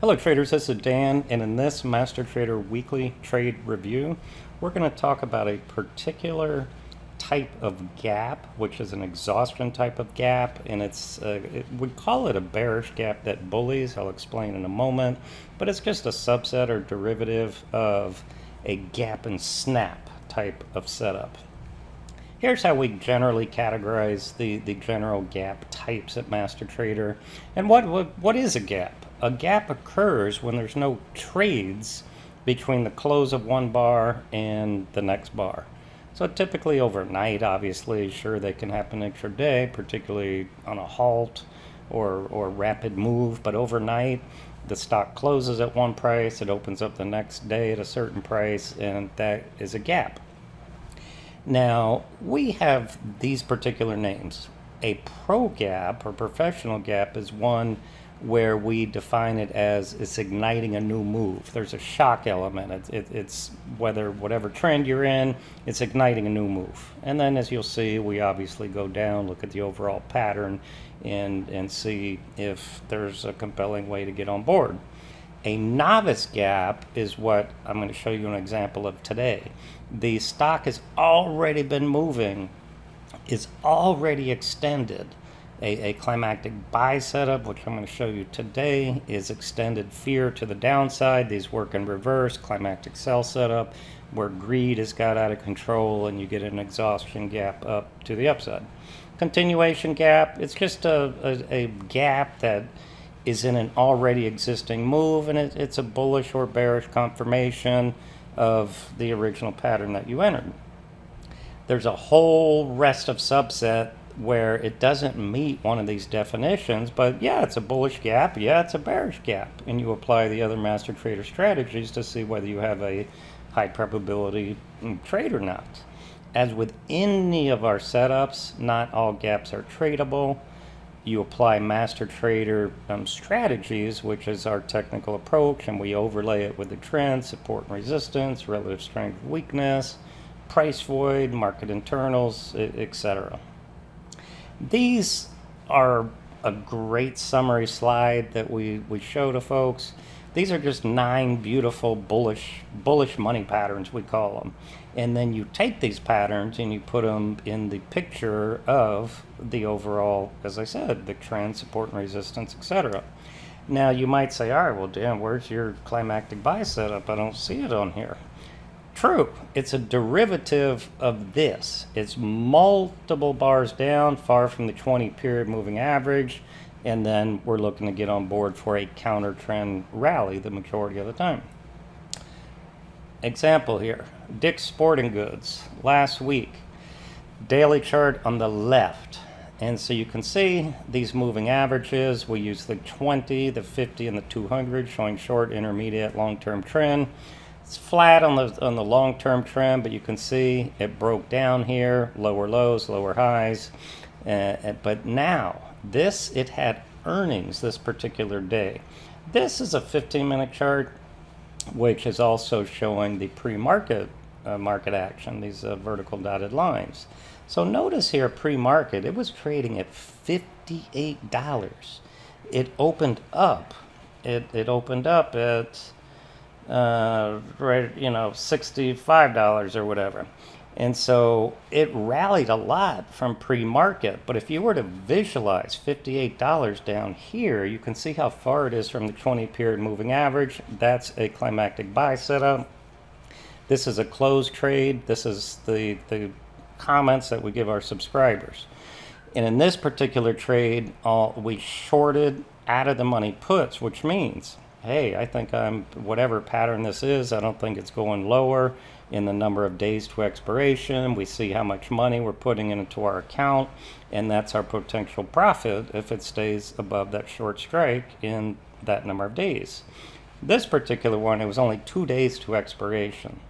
Hello traders, this is Dan, and in this Master Trader Weekly Trade Review, we're going to talk about a particular type of gap, which is an exhaustion type of gap, and we call it a bearish gap that bullies. I'll explain in a moment, but it's just a subset or derivative of a gap and snap type of setup. Here's how we generally categorize the general gap types at Master Trader. And what is a gap? A gap occurs when there's no trades between the close of one bar and the next bar. So typically overnight, obviously, sure, they can happen intraday, particularly on a halt or rapid move, but overnight, the stock closes at one price, it opens up the next day at a certain price, and that is a gap. Now, we have these particular names. A pro gap or professional gap is one where we define it as it's igniting a new move. There's a shock element. It's whatever trend you're in, it's igniting a new move. And then as you'll see, we obviously go down, look at the overall pattern, and see if there's a compelling way to get on board. A novice gap is what I'm going to show you an example of today. The stock has already been moving, is already extended. A climactic buy setup, which I'm going to show you today, is extended fear to the downside. These work in reverse. Climactic sell setup, where greed has got out of control and you get an exhaustion gap up to the upside. Continuation gap, it's just a gap that is in an already existing move, and it's a bullish or bearish confirmation of the original pattern that you entered. There's a whole rest of subset where it doesn't meet one of these definitions, but yeah, it's a bullish gap, yeah, it's a bearish gap, and you apply the other Master Trader strategies to see whether you have a high probability trade or not. As with any of our setups, not all gaps are tradable. You apply Master Trader strategies, which is our technical approach, and we overlay it with the trend, support and resistance, relative strength, weakness, price void, market internals, etc. These are a great summary slide that we show to folks. These are just 9 beautiful bullish money patterns, we call them. And then you take these patterns and you put them in the picture of the overall, as I said, the trend, support and resistance, etc. Now you might say, all right, well, Dan, where's your climactic buy setup? I don't see it on here. True, it's a derivative of this. It's multiple bars down, far from the 20 period moving average, and then we're looking to get on board for a counter trend rally the majority of the time. Example here, Dick's Sporting Goods, last week, daily chart on the left. And so you can see these moving averages. We use the 20, the 50, and the 200, showing short, intermediate, long-term trend. It's flat on the long-term trend, but you can see it broke down here, lower lows, lower highs. But now, it had earnings this particular day. This is a 15-minute chart, which is also showing the pre-market market action, these vertical dotted lines. So notice here, pre-market, it was trading at $58. It opened up. It opened up at $65 or whatever. And so it rallied a lot from pre-market, but if you were to visualize $58 down here, you can see how far it is from the 20 period moving average. That's a climactic buy setup. This is a closed trade. This is the comments that we give our subscribers. And in this particular trade, we shorted out of the money puts, which means, hey, I think whatever pattern this is, I don't think it's going lower in the number of days to expiration. We see how much money we're putting into our account, and that's our potential profit if it stays above that short strike in that number of days. This particular one, it was only 2 days to expiration.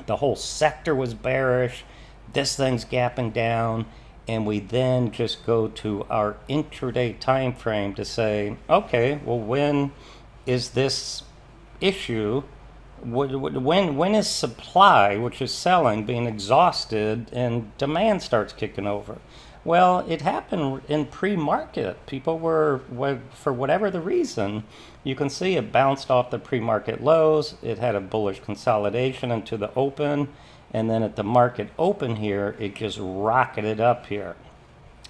The whole sector was bearish. This thing's gapping down, and we then just go to our intraday time frame to say, okay, well, when is this issue, when is supply, which is selling, being exhausted and demand starts kicking over? Well, it happened in pre-market. People were, for whatever the reason, you can see it bounced off the pre-market lows. It had a bullish consolidation into the open. And then at the market open here, it just rocketed up here.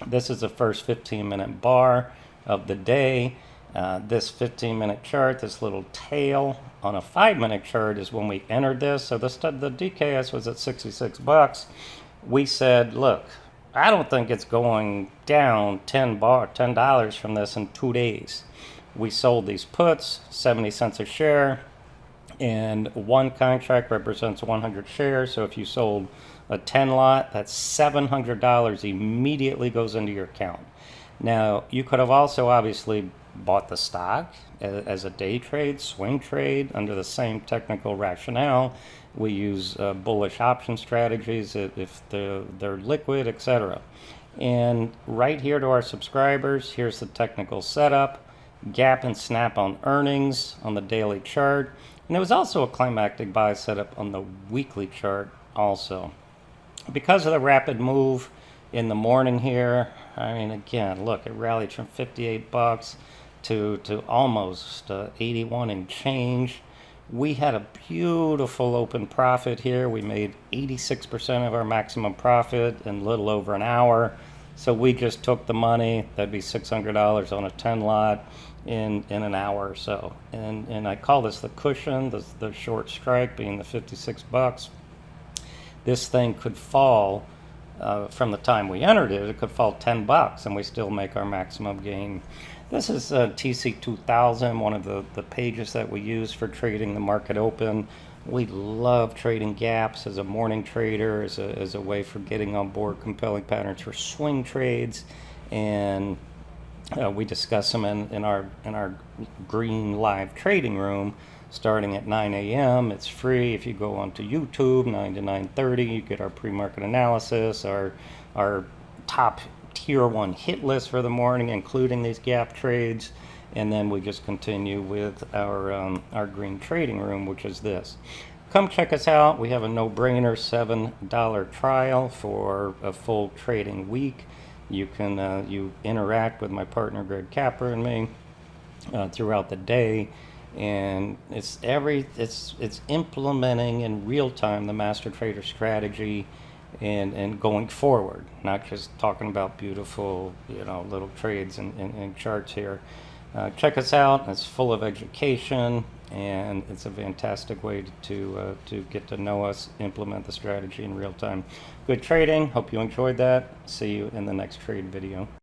This is the first 15-minute bar of the day. This 15-minute chart, this little tail on a 5-minute chart is when we entered this. So the DKS was at 66 bucks. We said, look, I don't think it's going down $10 from this in 2 days. We sold these puts, 70 cents a share, and one contract represents 100 shares. So if you sold a 10 lot, that's $700 immediately goes into your account. Now, you could have also obviously bought the stock as a day trade, swing trade, under the same technical rationale. We use bullish option strategies if they're liquid, etc. And right here to our subscribers, here's the technical setup, gap and snap on earnings on the daily chart. And there was also a climactic buy setup on the weekly chart also. Because of the rapid move in the morning here, I mean, again, look, it rallied from 58 bucks to almost 81 and change. We had a beautiful open profit here. We made 86% of our maximum profit in a little over an hour. So we just took the money, that'd be $600 on a 10 lot in an hour or so. And I call this the cushion, the short strike being the 56 bucks. This thing could fall from the time we entered it, it could fall 10 bucks and we still make our maximum gain. This is TC2000, one of the pages that we use for trading the market open. We love trading gaps as a morning trader, as a way for getting on board compelling patterns for swing trades. And we discuss them in our green live trading room starting at 9 a.m. It's free. If you go onto YouTube, 9 to 9:30, you get our pre-market analysis, our top tier 1 hit list for the morning, including these gap trades. And then we just continue with our green trading room, which is this. Come check us out. We have a no-brainer $7 trial for a full trading week. You can you interact with my partner Greg Capper and me throughout the day, and it's implementing in real time the master trader strategy and going forward, not just talking about beautiful little trades and charts here. Check us out. It's full of education, and it's a fantastic way to get to know us, implement the strategy in real time. Good trading. Hope you enjoyed that. See you in the next trade video.